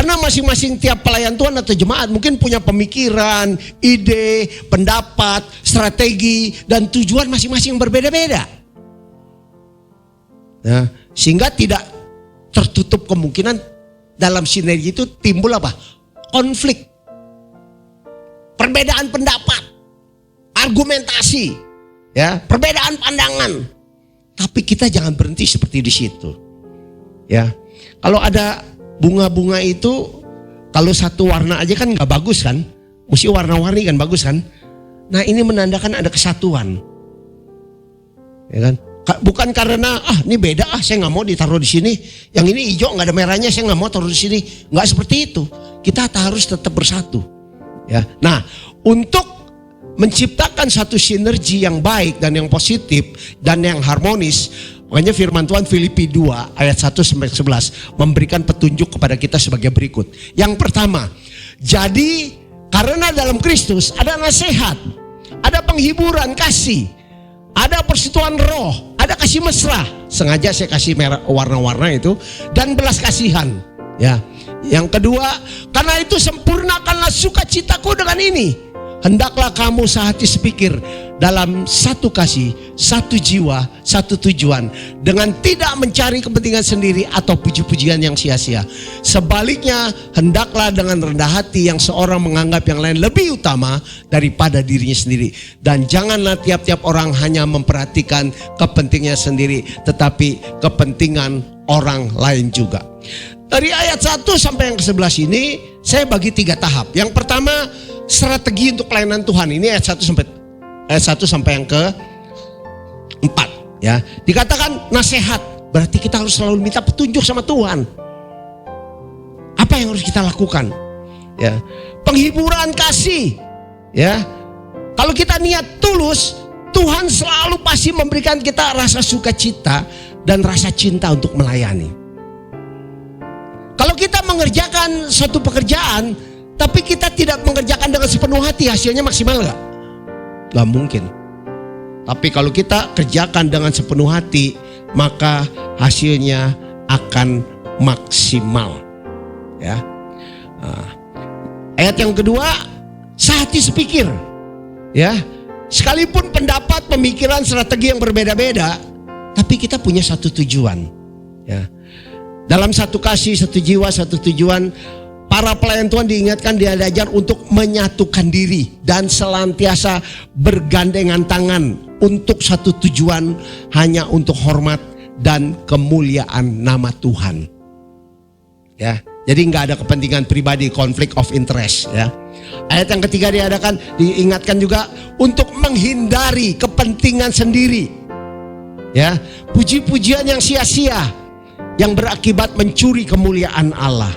Karena masing-masing tiap pelayan Tuhan atau jemaat mungkin punya pemikiran, ide, pendapat, strategi, dan tujuan masing-masing yang berbeda-beda. Nah, sehingga tidak tertutup kemungkinan dalam sinergi itu timbul apa? Konflik, perbedaan pendapat, argumentasi, ya, perbedaan pandangan. Tapi kita jangan berhenti seperti di situ. Ya, kalau ada bunga-bunga itu, kalau satu warna aja kan nggak bagus kan, mesti warna-warni kan bagus kan. Nah, ini menandakan ada kesatuan, ya kan? Bukan karena ini beda, saya nggak mau ditaruh di sini. Yang ini hijau nggak ada merahnya, saya nggak mau taruh di sini. Nggak seperti itu. Kita harus tetap bersatu. Ya, nah untuk menciptakan satu sinergi yang baik dan yang positif dan yang harmonis, makanya firman Tuhan Filipi 2 ayat 1-11 memberikan petunjuk kepada kita sebagai berikut. Yang pertama, jadi karena dalam Kristus ada nasihat, ada penghiburan kasih, ada persekutuan roh, ada kasih mesra. Sengaja saya kasih merah warna-warna itu, dan belas kasihan. Ya. Yang kedua, karena itu sempurnakanlah sukacitaku dengan ini. Hendaklah kamu sehati sepikir dalam satu kasih, satu jiwa, satu tujuan, dengan tidak mencari kepentingan sendiri atau puji-pujian yang sia-sia. Sebaliknya, hendaklah dengan rendah hati yang seorang menganggap yang lain lebih utama daripada dirinya sendiri. Dan janganlah tiap-tiap orang hanya memperhatikan kepentingannya sendiri, tetapi kepentingan orang lain juga. Dari ayat 1 sampai yang ke-11 ini saya bagi 3 tahap. Yang pertama, strategi untuk pelayanan Tuhan. Ini ayat 1 sampai yang ke-4 ya. Dikatakan nasihat, berarti kita harus selalu minta petunjuk sama Tuhan. Apa yang harus kita lakukan? Ya. Penghiburan kasih, ya. Kalau kita niat tulus, Tuhan selalu pasti memberikan kita rasa sukacita dan rasa cinta untuk melayani. Kalau kita mengerjakan suatu pekerjaan, tapi kita tidak mengerjakan dengan sepenuh hati, hasilnya maksimal gak? Gak mungkin. Tapi kalau kita kerjakan dengan sepenuh hati, maka hasilnya akan maksimal. Ya. Ayat yang kedua, sehati sepikir. Ya. Sekalipun pendapat, pemikiran, strategi yang berbeda-beda, tapi kita punya satu tujuan. Ya. Dalam satu kasih, satu jiwa, satu tujuan, para pelayan Tuhan diingatkan, dia diajar untuk menyatukan diri dan senantiasa bergandengan tangan untuk satu tujuan, hanya untuk hormat dan kemuliaan nama Tuhan. Ya, jadi nggak ada kepentingan pribadi, conflict of interest. Ya. Ayat yang ketiga diingatkan juga untuk menghindari kepentingan sendiri. Ya, puji-pujian yang sia-sia yang berakibat mencuri kemuliaan Allah.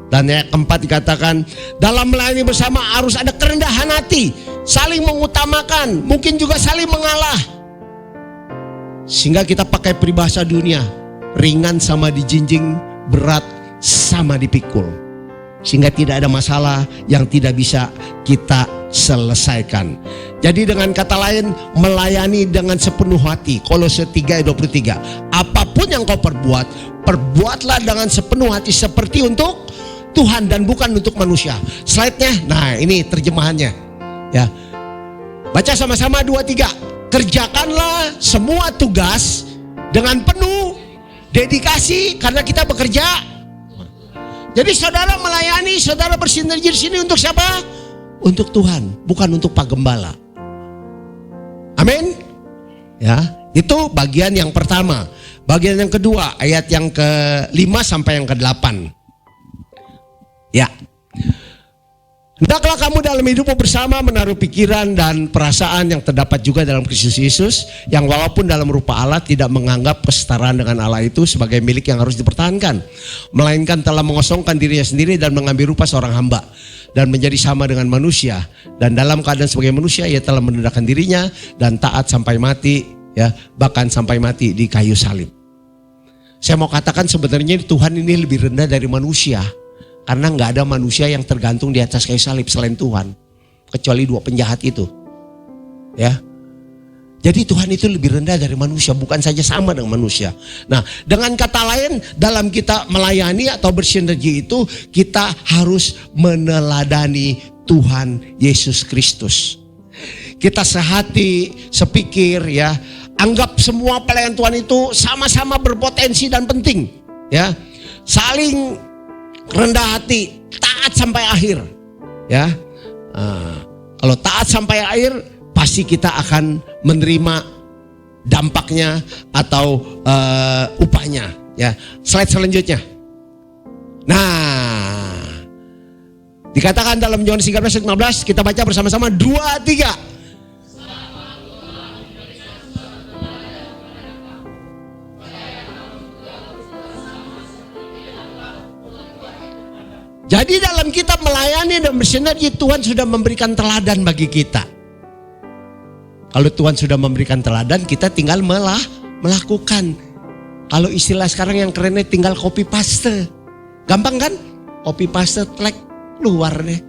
Dan ayat keempat dikatakan, dalam melayani bersama harus ada kerendahan hati, saling mengutamakan, mungkin juga saling mengalah. Sehingga kita pakai peribahasa dunia, ringan sama dijinjing, berat sama dipikul. Sehingga tidak ada masalah yang tidak bisa kita selesaikan. Jadi dengan kata lain, melayani dengan sepenuh hati. Kolose 3:23. Apapun yang kau perbuat, perbuatlah dengan sepenuh hati seperti untuk Tuhan dan bukan untuk manusia. Slide-nya, nah ini terjemahannya. Ya, baca sama-sama 2-3. Kerjakanlah semua tugas dengan penuh dedikasi karena kita bekerja. Jadi saudara melayani, saudara bersinergi di sini untuk siapa? Untuk Tuhan, bukan untuk Pak Gembala. Amin. Ya, itu bagian yang pertama. Bagian yang kedua, ayat yang ke-5 sampai yang ke-8. Ya. Hendaklah kamu dalam hidupmu bersama menaruh pikiran dan perasaan yang terdapat juga dalam Kristus Yesus, yang walaupun dalam rupa Allah tidak menganggap kesetaraan dengan Allah itu sebagai milik yang harus dipertahankan, melainkan telah mengosongkan dirinya sendiri dan mengambil rupa seorang hamba dan menjadi sama dengan manusia, dan dalam keadaan sebagai manusia ia telah merendahkan dirinya dan taat sampai mati, ya, bahkan sampai mati di kayu salib. Saya mau katakan sebenarnya Tuhan ini lebih rendah dari manusia. Karena nggak ada manusia yang tergantung di atas kayu salib selain Tuhan, kecuali 2 penjahat itu, ya. Jadi Tuhan itu lebih rendah dari manusia, bukan saja sama dengan manusia. Nah, dengan kata lain, dalam kita melayani atau bersinergi itu, kita harus meneladani Tuhan Yesus Kristus. Kita sehati, sepikir ya, anggap semua pelayan Tuhan itu sama-sama berpotensi dan penting ya. Saling rendah hati, taat sampai akhir ya. Kalau taat sampai akhir, pasti kita akan menerima dampaknya atau upahnya ya. Slide selanjutnya. Nah, dikatakan dalam Yohanes 13:15, kita baca bersama-sama 2, 3. Jadi dalam kita melayani dan bersinergi, Tuhan sudah memberikan teladan bagi kita. Kalau Tuhan sudah memberikan teladan, kita tinggal melakukan. Kalau istilah sekarang yang kerennya tinggal copy paste. Gampang kan? Copy paste, tlek, keluar deh.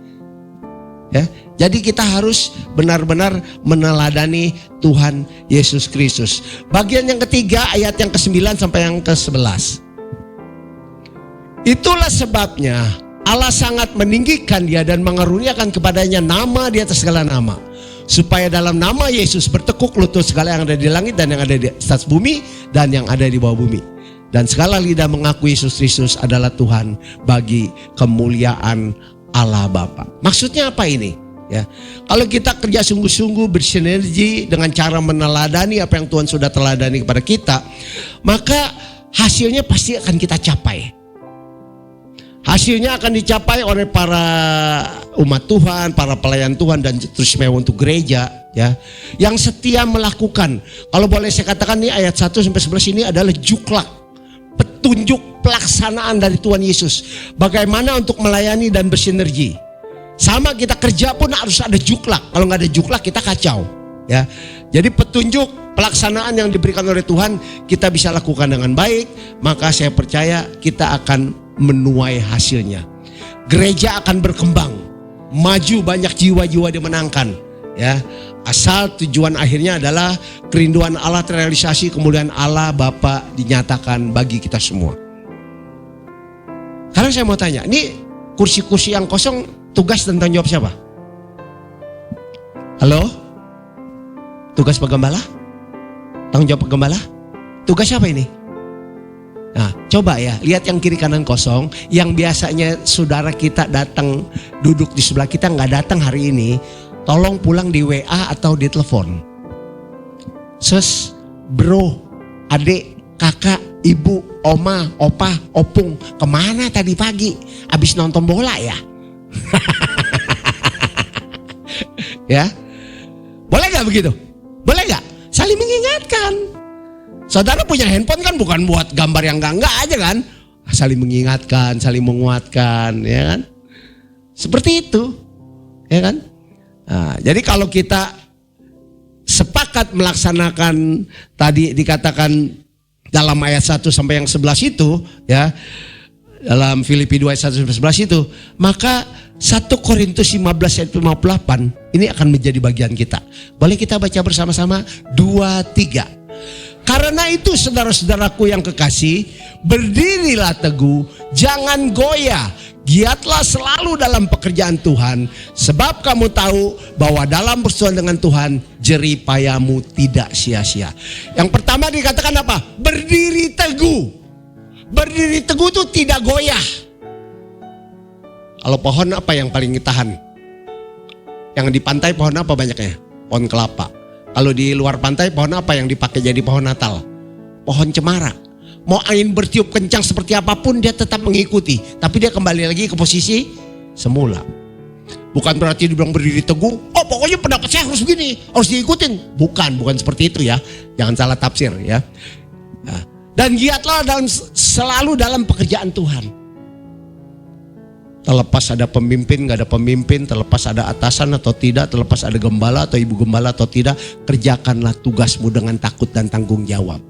Ya, jadi kita harus benar-benar meneladani Tuhan Yesus Kristus. Bagian yang ketiga, ayat yang ke-9 sampai yang ke-11. Itulah sebabnya Allah sangat meninggikan dia dan mengaruniakan kepadanya nama di atas segala nama, supaya dalam nama Yesus bertekuk lutut segala yang ada di langit dan yang ada di atas bumi dan yang ada di bawah bumi, dan segala lidah mengaku Yesus Kristus adalah Tuhan bagi kemuliaan Allah Bapa. Maksudnya apa ini? Ya, kalau kita kerja sungguh-sungguh bersinergi dengan cara meneladani apa yang Tuhan sudah teladani kepada kita, maka hasilnya pasti akan kita capai. Hasilnya akan dicapai oleh para umat Tuhan, para pelayan Tuhan, dan terutama untuk gereja ya, yang setia melakukan. Kalau boleh saya katakan nih, ayat 1 sampai 11 ini adalah juklak, petunjuk pelaksanaan dari Tuhan Yesus. Bagaimana untuk melayani dan bersinergi. Sama kita kerja pun harus ada juklak. Kalau nggak ada juklak kita kacau ya. Jadi petunjuk pelaksanaan yang diberikan oleh Tuhan kita bisa lakukan dengan baik, maka saya percaya kita akan menuai hasilnya. Gereja akan berkembang, maju, banyak jiwa-jiwa dimenangkan ya. Asal tujuan akhirnya adalah kerinduan Allah terrealisasi, kemuliaan Allah Bapa dinyatakan bagi kita semua. Sekarang saya mau tanya, ini kursi-kursi yang kosong tugas dan tanggung jawab siapa? Halo? Tugas penggembala? Tanggung jawab penggembala? Tugas siapa ini? Nah, coba ya, lihat yang kiri kanan kosong. Yang biasanya saudara kita datang duduk di sebelah kita nggak datang hari ini, tolong pulang di WA atau di telepon. Sus, bro, adik, kakak, ibu, oma, opa, opung, kemana tadi pagi? Abis nonton bola ya? Ya, boleh gak begitu? Boleh gak? Saling mengingatkan. Saudara punya handphone kan bukan buat gambar yang enggak aja kan? Saling mengingatkan, saling menguatkan, ya kan? Seperti itu, ya kan? Nah, jadi kalau kita sepakat melaksanakan tadi dikatakan dalam ayat 1 sampai yang 11 itu, ya, dalam Filipi 2 ayat 1 sampai 11 itu, maka 1 Korintus 15 ayat 58 ini akan menjadi bagian kita. Boleh kita baca bersama-sama? 2, 3. Karena itu saudara-saudaraku yang kekasih, berdirilah teguh, jangan goyah, giatlah selalu dalam pekerjaan Tuhan, sebab kamu tahu bahwa dalam persekutuan dengan Tuhan, jerih payahmu tidak sia-sia. Yang pertama dikatakan apa? Berdiri teguh. Berdiri teguh itu tidak goyah. Kalau pohon apa yang paling tahan? Yang di pantai pohon apa banyaknya? Pohon kelapa. Kalau di luar pantai pohon apa yang dipakai jadi pohon Natal? Pohon cemara. Mau angin bertiup kencang seperti apapun dia tetap mengikuti. Tapi dia kembali lagi ke posisi semula. Bukan berarti dibilang berdiri teguh, oh pokoknya pendapat saya harus begini, harus diikutin. Bukan seperti itu ya. Jangan salah tafsir ya. Nah, dan giatlah selalu dalam pekerjaan Tuhan. Terlepas ada pemimpin, gak ada pemimpin, terlepas ada atasan atau tidak, terlepas ada gembala atau ibu gembala atau tidak, kerjakanlah tugasmu dengan takut dan tanggung jawab.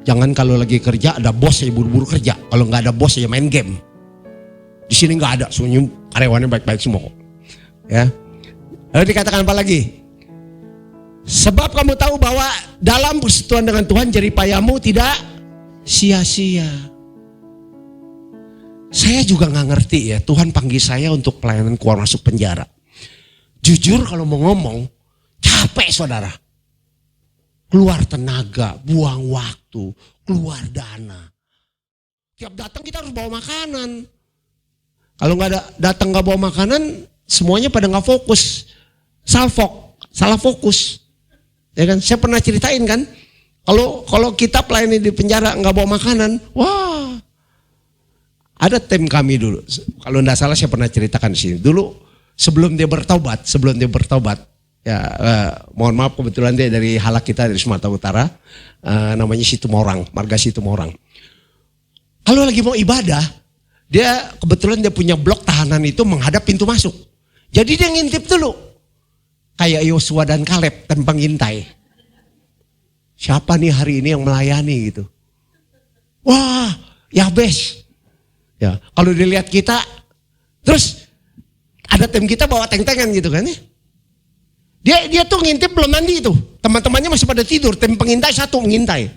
Jangan kalau lagi kerja ada bos ya buru-buru kerja, kalau gak ada bos ya main game. Di sini gak ada, semuanya karyawannya baik-baik semua kok. Ya. Lalu dikatakan apa lagi? Sebab kamu tahu bahwa dalam persekutuan dengan Tuhan jeripayamu tidak sia-sia. Saya juga gak ngerti ya, Tuhan panggil saya untuk pelayanan keluar masuk penjara. Jujur kalau mau ngomong, capek saudara. Keluar tenaga, buang waktu, keluar dana. Tiap datang kita harus bawa makanan. Kalau datang gak bawa makanan, semuanya pada gak fokus. Salah fokus. Ya kan? Saya pernah ceritain kan, kalau kita pelayanan di penjara gak bawa makanan, wah. Ada tim kami dulu, kalau tidak salah saya pernah ceritakan di sini. Dulu sebelum dia bertobat, ya mohon maaf kebetulan dia dari halak kita dari Sumatera Utara, namanya Situmorang, marga Situmorang. Kalau lagi mau ibadah, dia kebetulan dia punya blok tahanan itu menghadap pintu masuk. Jadi dia ngintip dulu, kayak Yosua dan Kaleb tanpa ngintai. Siapa nih hari ini yang melayani gitu? Wah, Yabes. Ya, kalau dilihat kita, terus ada tim kita bawa teng-tengan gitu kan ya. Dia tuh ngintip belum mandi itu. Teman-temannya masih pada tidur, tim pengintai satu mengintai.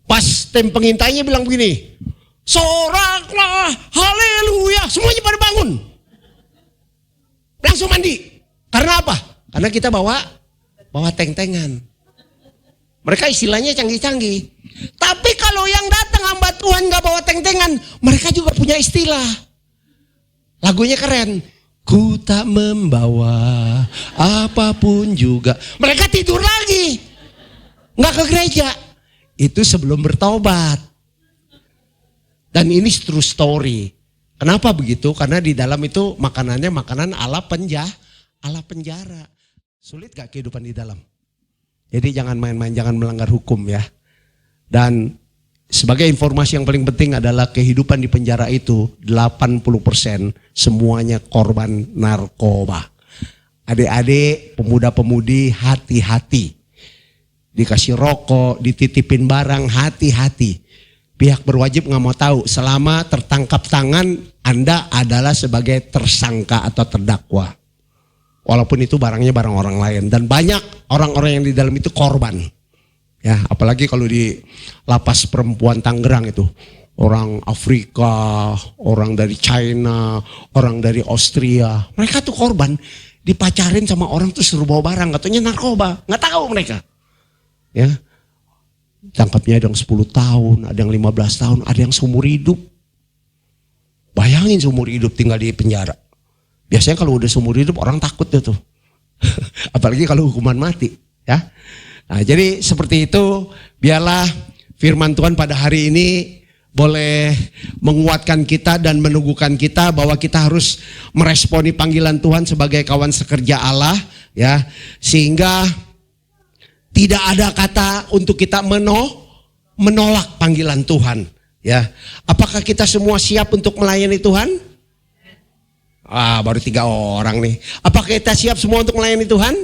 Pas tim pengintainya bilang begini, soraklah, haleluya, semuanya pada bangun. Langsung mandi. Karena apa? Karena kita bawa teng-tengan. Mereka istilahnya canggih-canggih. Tapi kalau yang datang hamba Tuhan gak bawa teng-tengan, mereka juga punya istilah. Lagunya keren. Ku tak membawa apapun juga. Mereka tidur lagi. Gak ke gereja. Itu sebelum bertobat. Dan ini true story. Kenapa begitu? Karena di dalam itu makanannya makanan ala penjara. Sulit gak kehidupan di dalam? Jadi jangan main-main, jangan melanggar hukum ya. Dan sebagai informasi yang paling penting adalah kehidupan di penjara itu 80% semuanya korban narkoba. Adik-adik, pemuda-pemudi hati-hati. Dikasih rokok, dititipin barang, hati-hati. Pihak berwajib gak mau tahu, selama tertangkap tangan Anda adalah sebagai tersangka atau terdakwa. Walaupun itu barangnya barang orang lain. Dan banyak orang-orang yang di dalam itu korban. Ya, apalagi kalau di lapas perempuan Tangerang itu. Orang Afrika, orang dari China, orang dari Austria. Mereka tuh korban. Dipacarin sama orang tuh suruh bawa barang. Katanya narkoba. Nggak tahu mereka. Ya, tangkapnya ada yang 10 tahun, ada yang 15 tahun, ada yang seumur hidup. Bayangin seumur hidup tinggal di penjara. Biasanya kalau udah seumur hidup orang takut tuh. Apalagi kalau hukuman mati. Ya. Nah, jadi seperti itu, biarlah firman Tuhan pada hari ini boleh menguatkan kita dan meneguhkan kita bahwa kita harus meresponi panggilan Tuhan sebagai kawan sekerja Allah. Ya, sehingga tidak ada kata untuk kita menolak panggilan Tuhan. Ya, apakah kita semua siap untuk melayani Tuhan? Baru 3 orang nih. Apakah kita siap semua untuk melayani Tuhan?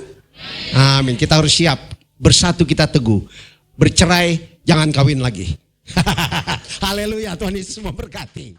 Amin. Kita harus siap. Bersatu kita teguh. Bercerai, jangan kawin lagi. Haleluya, Tuhan Yesus memberkati.